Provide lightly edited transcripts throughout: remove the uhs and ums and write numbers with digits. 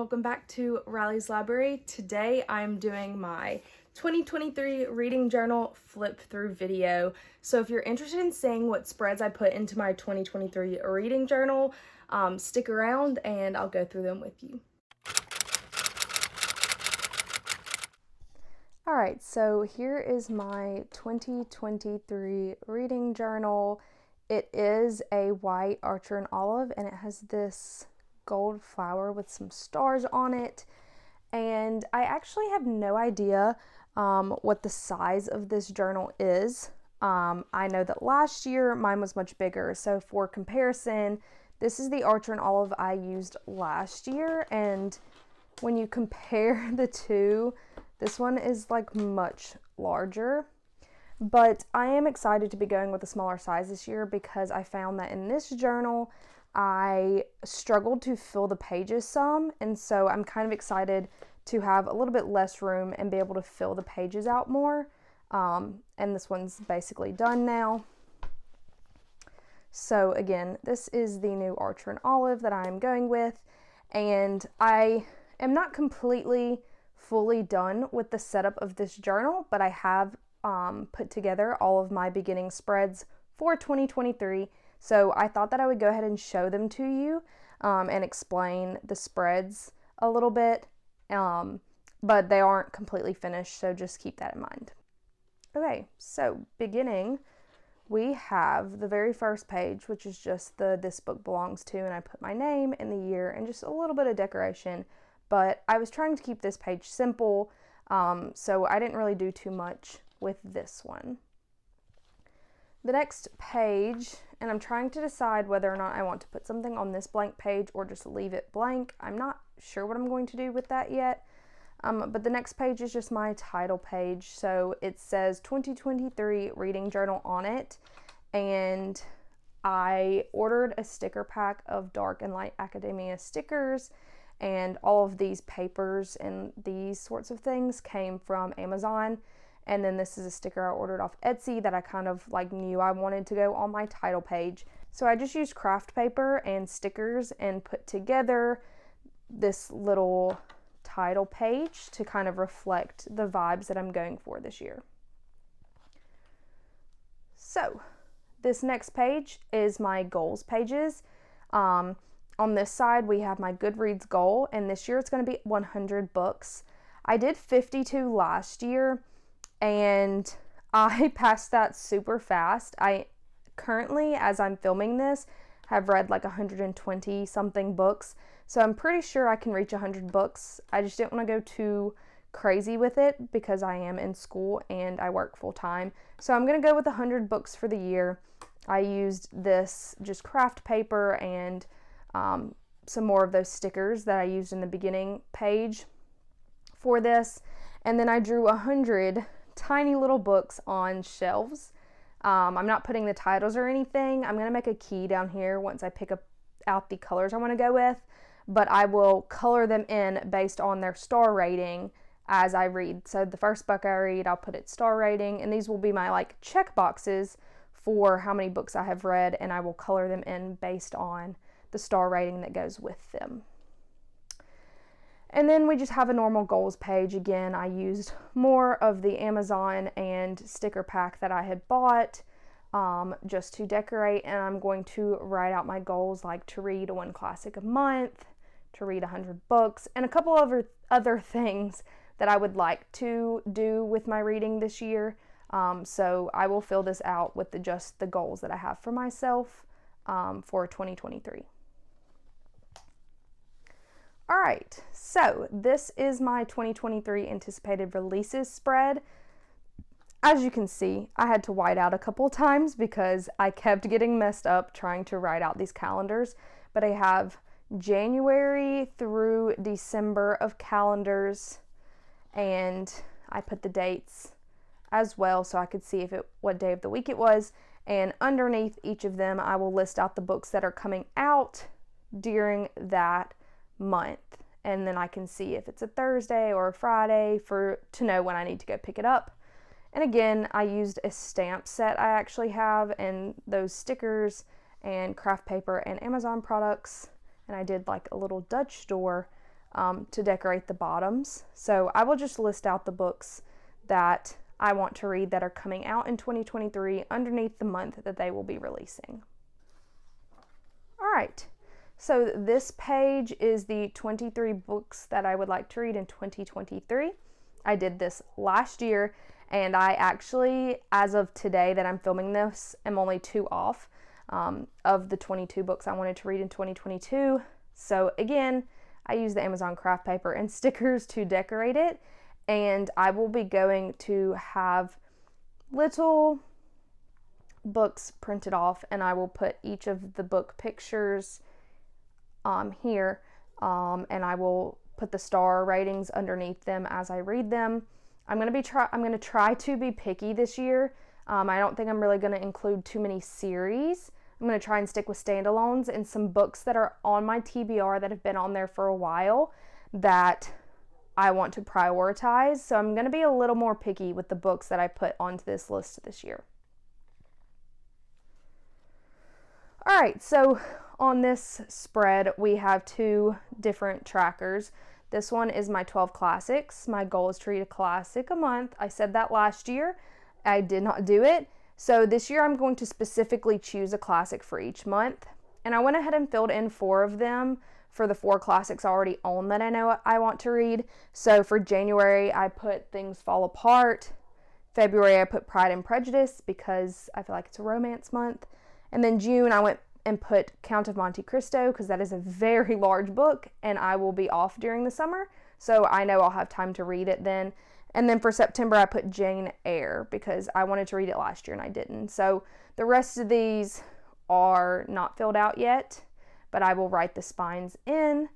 welcome back to Riley's Library. Today I'm doing my 2023 reading journal flip through video. So if you're interested in seeing what spreads I put into my 2023 reading journal, stick around and I'll go through them with you. Alright, so here is my 2023 reading journal. It is a white Archer and Olive, and it has this gold flower with some stars on it. And I actually have no idea what the size of this journal is. I know that last year mine was much bigger, so for comparison, this is the Archer and Olive I used last year, and when you compare the two, this one is like much larger. But I am excited to be going with a smaller size this year because I found that in this journal I struggled to fill the pages some, and so I'm kind of excited to have a little bit less room and be able to fill the pages out more. And this one's basically done now. So again, this is the new Archer and Olive that I'm going with, and I am not completely fully done with the setup of this journal, but I have put together all of my beginning spreads for 2023. So I thought that I would go ahead and show them to you and explain the spreads a little bit, but they aren't completely finished, so just keep that in mind. Okay, so beginning, we have the very first page, which is just the This Book Belongs To, and I put my name and the year and just a little bit of decoration, but I was trying to keep this page simple, so I didn't really do too much with this one. The next page, and I'm trying to decide whether or not I want to put something on this blank page or just leave it blank. I'm not sure what I'm going to do with that yet, but the next page is just my title page. So it says 2023 reading journal on it, and I ordered a sticker pack of Dark and Light Academia stickers, and all of these papers and these sorts of things came from Amazon. And then this is a sticker I ordered off Etsy that I kind of like knew I wanted to go on my title page. So I just used craft paper and stickers and put together this little title page to kind of reflect the vibes that I'm going for this year. So this next page is my goals pages. On this side we have my Goodreads goal, and this year it's going to be 100 books. I did 52 last year, and I passed that super fast. I currently, as I'm filming this, have read like 120 something books. So I'm pretty sure I can reach 100 books. I just didn't want to go too crazy with it because I am in school and I work full time. So I'm going to go with 100 books for the year. I used this just craft paper and some more of those stickers that I used in the beginning page for this. And then I drew 100 tiny little books on shelves. I'm not putting the titles or anything. I'm going to make a key down here once I pick out the colors I want to go with, but I will color them in based on their star rating as I read. So the first book I read, I'll put its star rating, and these will be my like check boxes for how many books I have read, and I will color them in based on the star rating that goes with them. And then we just have a normal goals page. Again, I used more of the Amazon and sticker pack that I had bought just to decorate, and I'm going to write out my goals, like to read one classic a month, to read 100 books, and a couple of other things that I would like to do with my reading this year. So I will fill this out with just the goals that I have for myself for 2023. Alright, so this is my 2023 anticipated releases spread. As you can see, I had to white out a couple times because I kept getting messed up trying to write out these calendars, but I have January through December of calendars, and I put the dates as well so I could see what day of the week it was, and underneath each of them I will list out the books that are coming out during that month, and then I can see if it's a Thursday or a Friday to know when I need to go pick it up. And again, I used a stamp set I actually have, and those stickers and craft paper and Amazon products, and I did like a little Dutch store to decorate the bottoms. So I will just list out the books that I want to read that are coming out in 2023 underneath the month that they will be releasing. All right, so this page is the 23 books that I would like to read in 2023. I did this last year, and I actually, as of today that I'm filming this, am only 2 off of the 22 books I wanted to read in 2022. So again, I use the Amazon craft paper and stickers to decorate it, and I will be going to have little books printed off, and I will put each of the book pictures here, and I will put the star ratings underneath them as I read them. I'm going to try to be picky this year. I don't think I'm really going to include too many series. I'm going to try and stick with standalones and some books that are on my TBR that have been on there for a while that I want to prioritize. So I'm going to be a little more picky with the books that I put onto this list this year. All right, so on this spread, we have 2 different trackers. This one is my 12 classics. My goal is to read a classic a month. I said that last year. I did not do it. So this year I'm going to specifically choose a classic for each month. And I went ahead and filled in 4 of them for the 4 classics I already own that I know I want to read. So for January, I put Things Fall Apart. February, I put Pride and Prejudice because I feel like it's a romance month. And then June, I went and put Count of Monte Cristo because that is a very large book and I will be off during the summer. So I know I'll have time to read it then. And then for September, I put Jane Eyre because I wanted to read it last year and I didn't. So the rest of these are not filled out yet, but I will write the spines in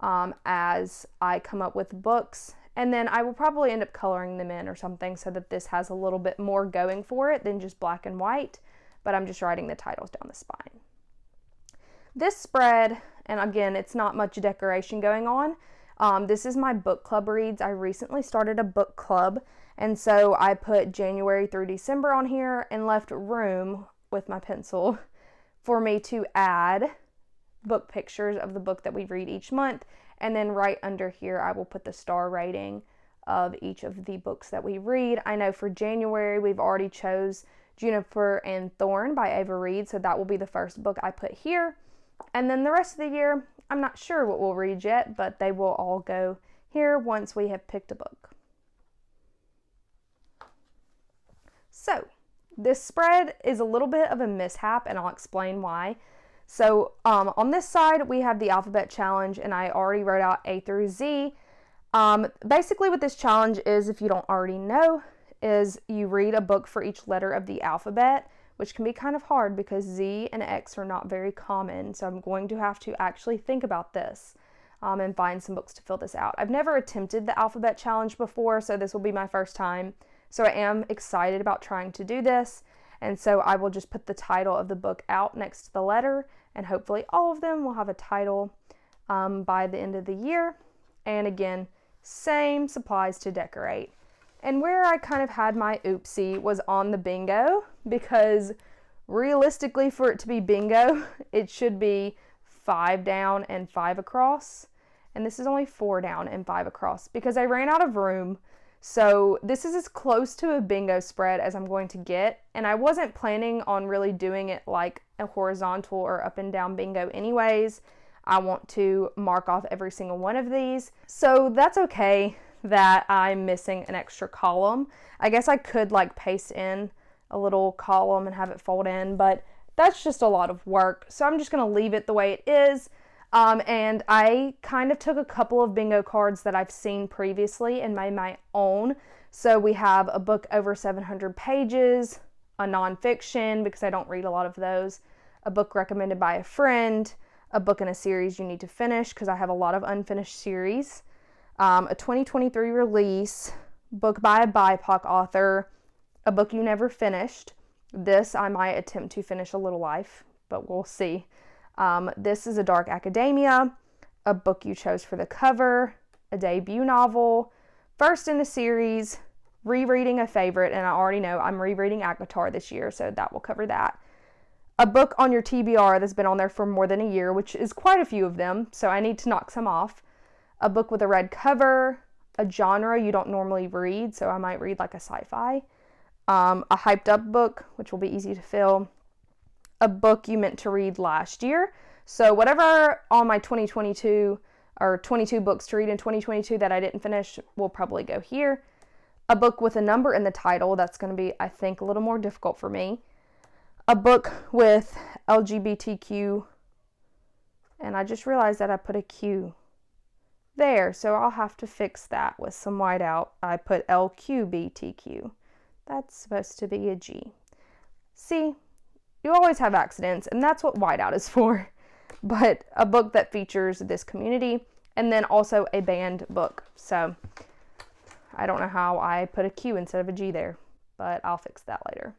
as I come up with books. And then I will probably end up coloring them in or something so that this has a little bit more going for it than just black and white, but I'm just writing the titles down the spine. This spread, and again, it's not much decoration going on. This is my book club reads. I recently started a book club, and so I put January through December on here and left room with my pencil for me to add book pictures of the book that we read each month. And then right under here, I will put the star rating of each of the books that we read. I know for January, we've already chose Juniper and Thorn by Ava Reed, so that will be the first book I put here. And then the rest of the year, I'm not sure what we'll read yet, but they will all go here once we have picked a book. So this spread is a little bit of a mishap, and I'll explain why. So on this side, we have the alphabet challenge, and I already wrote out A through Z. Basically what this challenge is, if you don't already know, is you read a book for each letter of the alphabet, which can be kind of hard because Z and X are not very common. So I'm going to have to actually think about this and find some books to fill this out. I've never attempted the alphabet challenge before, so this will be my first time. So I am excited about trying to do this. And so I will just put the title of the book out next to the letter, and hopefully all of them will have a title by the end of the year. And again, same supplies to decorate. And where I kind of had my oopsie was on the bingo, because realistically for it to be bingo, it should be 5 down and 5 across. And this is only 4 down and 5 across because I ran out of room. So this is as close to a bingo spread as I'm going to get. And I wasn't planning on really doing it like a horizontal or up and down bingo anyways. I want to mark off every single one of these. So that's okay that I'm missing an extra column. I guess I could like paste in a little column and have it fold in, but that's just a lot of work. So I'm just gonna leave it the way it is. And I kind of took a couple of bingo cards that I've seen previously and made my own. So we have a book over 700 pages, a nonfiction, because I don't read a lot of those, a book recommended by a friend, a book in a series you need to finish, because I have a lot of unfinished series, a 2023 release, book by a BIPOC author, a book you never finished. This I might attempt to finish A Little Life, but we'll see. This is a dark academia, a book you chose for the cover, a debut novel, first in a series, rereading a favorite, and I already know I'm rereading ACOTAR this year, so that will cover that. A book on your TBR that's been on there for more than a year, which is quite a few of them, so I need to knock some off. a book with a red cover, a genre you don't normally read, so I might read like a sci-fi, a hyped up book, which will be easy to fill, a book you meant to read last year. So whatever on my 2022 or 22 books to read in 2022 that I didn't finish will probably go here. A book with a number in the title, that's going to be, I think, a little more difficult for me. A book with LGBTQ, and I just realized that I put a Q there, so I'll have to fix that with some whiteout. I put LQBTQ. That's supposed to be a G. See, you always have accidents, and that's what whiteout is for. But a book that features this community, and then also a banned book. So I don't know how I put a Q instead of a G there, but I'll fix that later.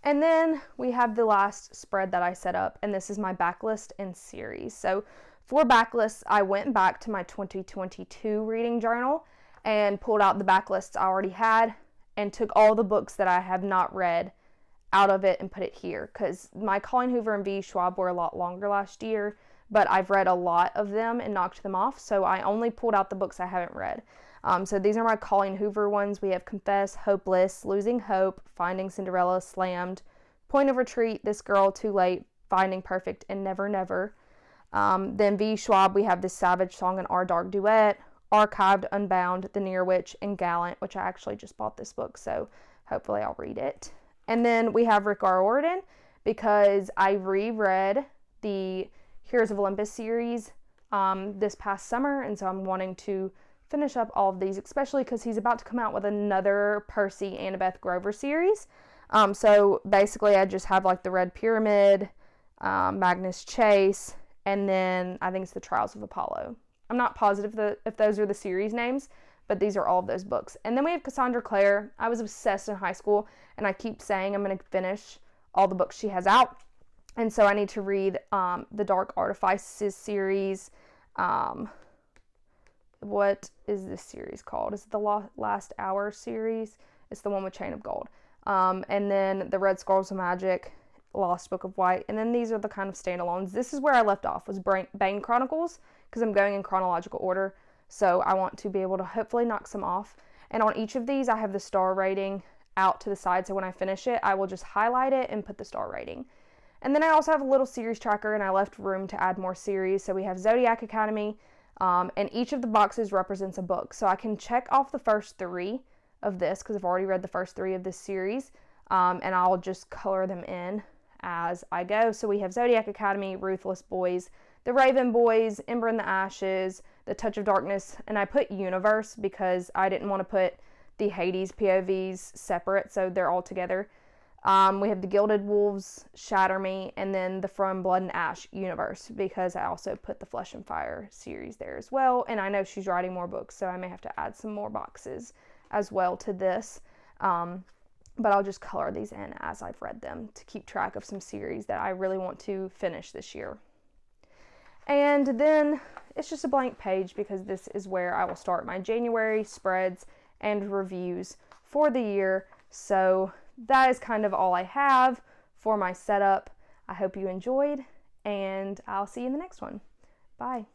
And then we have the last spread that I set up, and this is my backlist and series. So for backlists, I went back to my 2022 reading journal and pulled out the backlists I already had and took all the books that I have not read out of it and put it here, because my Colleen Hoover and V. Schwab were a lot longer last year, but I've read a lot of them and knocked them off, so I only pulled out the books I haven't read. So these are my Colleen Hoover ones. We have Confess, Hopeless, Losing Hope, Finding Cinderella, Slammed, Point of Retreat, This Girl, Too Late, Finding Perfect, and Never Never. Then V. Schwab, we have The Savage Song and Our Dark Duet, Archived, Unbound, The Near Witch, and Gallant, which I actually just bought this book, so hopefully I'll read it. And then we have Rick Riordan, because I reread the Heroes of Olympus series this past summer, and so I'm wanting to finish up all of these, especially because he's about to come out with another Percy Annabeth Grover series. So basically I just have like the Red Pyramid, Magnus Chase, and then I think it's the Trials of Apollo. I'm not positive if those are the series names, but these are all of those books. And then we have Cassandra Clare. I was obsessed in high school, and I keep saying I'm going to finish all the books she has out. And so I need to read the Dark Artifices series. What is this series called? Is it the Last Hour series? It's the one with Chain of Gold. And then the Red Scrolls of Magic, Lost Book of White. And then these are the kind of standalones. This is where I left off, was Bane Chronicles, because I'm going in chronological order. So I want to be able to hopefully knock some off. And on each of these, I have the star rating out to the side. So when I finish it, I will just highlight it and put the star rating. And then I also have a little series tracker, and I left room to add more series. So we have Zodiac Academy, and each of the boxes represents a book. So I can check off the first 3 of this, because I've already read the first 3 of this series, and I'll just color them in as I go. So we have Zodiac Academy, Ruthless Boys, The Raven Boys, Ember in the Ashes, The Touch of Darkness, and I put Universe because I didn't want to put the Hades POVs separate, so they're all together. We have The Gilded Wolves, Shatter Me, and then the From Blood and Ash universe, because I also put the Flesh and Fire series there as well, and I know she's writing more books, so I may have to add some more boxes as well to this, but I'll just color these in as I've read them to keep track of some series that I really want to finish this year. And then it's just a blank page, because this is where I will start my January spreads and reviews for the year. So that is kind of all I have for my setup. I hope you enjoyed, and I'll see you in the next one. Bye.